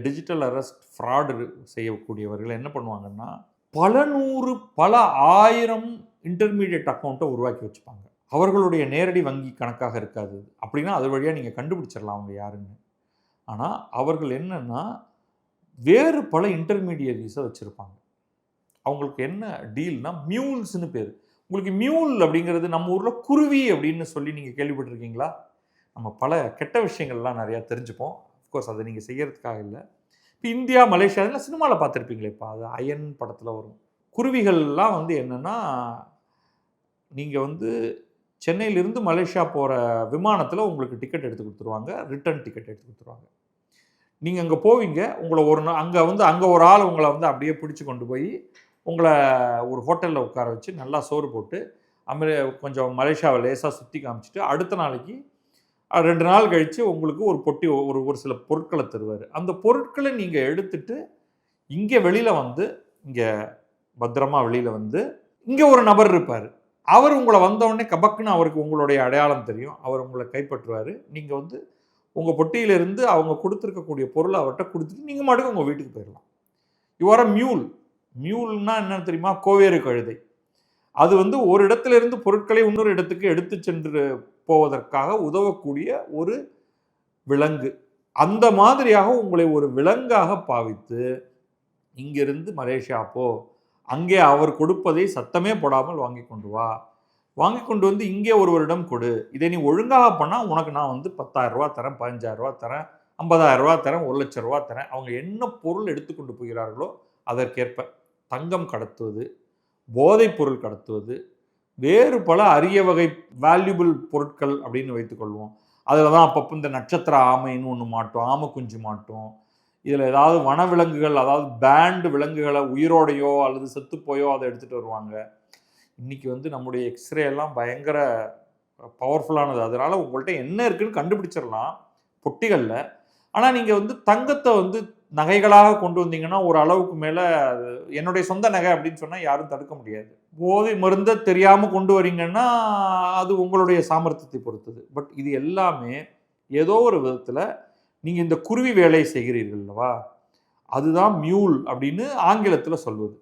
Digital arrest fraud செய்யக்கூடியவர்கள் என்ன பண்ணுவாங்கன்னா, பல 100 பல 1000 இன்டர்மீடியேட் அக்கவுண்ட்டை உருவாக்கி வச்சுப்பாங்க. அவர்களுடைய நேரடி வங்கி கணக்காக இருக்காது. அப்படின்னா அது வழியாக நீங்கள் கண்டுபிடிச்சிடலாம் அவங்க யாருன்னு. ஆனால் அவர்கள் என்னன்னா, வேறு பல இன்டர்மீடியரிஸை வச்சுருப்பாங்க. அவங்களுக்கு என்ன டீல்னா, மியூல்ஸ்னு பேர். உங்களுக்கு மியூல் அப்படிங்கிறது நம்ம ஊரில் குருவி அப்படின்னு சொல்லி நீங்கள் கேள்விப்பட்டிருக்கீங்களா? நம்ம பல கெட்ட விஷயங்கள்லாம் நிறையா தெரிஞ்சுப்போம். அஃப்கோர்ஸ் அதை நீங்கள் செய்யறதுக்காக இல்லை. இப்போ இந்தியா, மலேசியாவில் சினிமாவில் பார்த்துருப்பீங்களேப்பா, அது அயன் படத்தில் வரும். குருவிகள்லாம் வந்து என்னென்னா, நீங்கள் வந்து சென்னையிலிருந்து மலேசியா போகிற விமானத்தில் உங்களுக்கு டிக்கெட் எடுத்து கொடுத்துருவாங்க, ரிட்டர்ன் டிக்கெட் எடுத்து கொடுத்துருவாங்க. நீங்கள் அங்கே போவீங்க, உங்களை ஒரு நாள் அங்கே ஒரு ஆள் உங்களை வந்து அப்படியே பிடிச்சி கொண்டு போய் உங்களை ஒரு ஹோட்டலில் உட்கார வச்சு நல்லா சோறு போட்டு கொஞ்சம் மலேசியாவை லேசாக சுற்றி காமிச்சிட்டு அடுத்த நாளைக்கு 2 நாள் கழித்து உங்களுக்கு ஒரு பொட்டி ஒரு சில பொருட்களை தருவார். அந்த பொருட்களை நீங்கள் எடுத்துட்டு இங்கே வெளியில் வந்து இங்கே பத்திரமா வெளியில் வந்து இங்கே ஒரு நபர் இருப்பார். அவர் உங்களை வந்தவுடனே கபக்குன்னு அவருக்கு உங்களுடைய அடையாளம் தெரியும். அவர் உங்களை கைப்பற்றுவார். நீங்கள் வந்து உங்கள் பொட்டியிலிருந்து அவங்க கொடுத்துருக்கக்கூடிய பொருளை அவர்கிட்ட கொடுத்துட்டு நீங்கள் மாட்டுக்கு உங்கள் வீட்டுக்கு போயிடலாம். யூ ஆர் அ மியூல். மியூல்னா என்னன்னு தெரியுமா? கோவேறு கழுதை. அது வந்து ஒரு இடத்திலிருந்து பொருட்களை இன்னொரு இடத்துக்கு எடுத்து சென்று போவதற்காக உதவக்கூடிய ஒரு விலங்கு. அந்த மாதிரியாக உங்களை ஒரு விலங்காக பாவித்து இங்கிருந்து மலேசியா போ, அங்கே அவர் கொடுப்பதை சத்தமே போடாமல் வாங்கி கொண்டு வா, வாங்கி கொண்டு வந்து இங்கே ஒருவரிடம் கொடு, இதை நீ ஒழுங்காக பண்ணால் உனக்கு நான் வந்து 10,000 ரூபா தரேன், 15,000 ரூபா தரேன், 50,000 ரூபா தரேன், 1,00,000 ரூபா தரேன். அவங்க என்ன பொருள் எடுத்துக்கொண்டு போகிறார்களோ அதற்கேற்ப தங்கம் கடத்துவது, போதைப் பொருள் கடத்துவது, வேறு பல அரிய வகை வேல்யூபிள் பொருட்கள் அப்படின்னு வைத்துக்கொள்வோம். அதில் தான் அப்பப்போ இந்த நட்சத்திர ஆமைன்னு ஒன்று மாட்டோம், ஆமை குஞ்சு மாட்டோம். இதில் ஏதாவது வனவிலங்குகள், அதாவது பேண்டு விலங்குகளை உயிரோடையோ அல்லது செத்துப்போயோ அதை எடுத்துகிட்டு வருவாங்க. இன்றைக்கி வந்து நம்முடைய எக்ஸ்ரே எல்லாம் பயங்கர பவர்ஃபுல்லானது. அதனால் உங்கள்கிட்ட என்ன இருக்குதுன்னு கண்டுபிடிச்சிடலாம் பொட்டிகளில். ஆனால் நீங்கள் வந்து தங்கத்தை வந்து நகைகளாக கொண்டு வந்தீங்கன்னா ஒரு அளவுக்கு மேலே என்னுடைய சொந்த நகை அப்படின்னு சொன்னால் யாரும் தடுக்க முடியாது. போதை மருந்தை தெரியாமல் கொண்டு வரீங்கன்னா அது உங்களுடைய சாமர்த்தியத்தை பொறுத்தது. பட் இது எல்லாமே ஏதோ ஒரு விதத்தில் நீங்கள் இந்த குருவி வேலை செய்கிறீர்கள் அல்லவா, அதுதான் மியூல் அப்படின்னு ஆங்கிலத்தில் சொல்வது.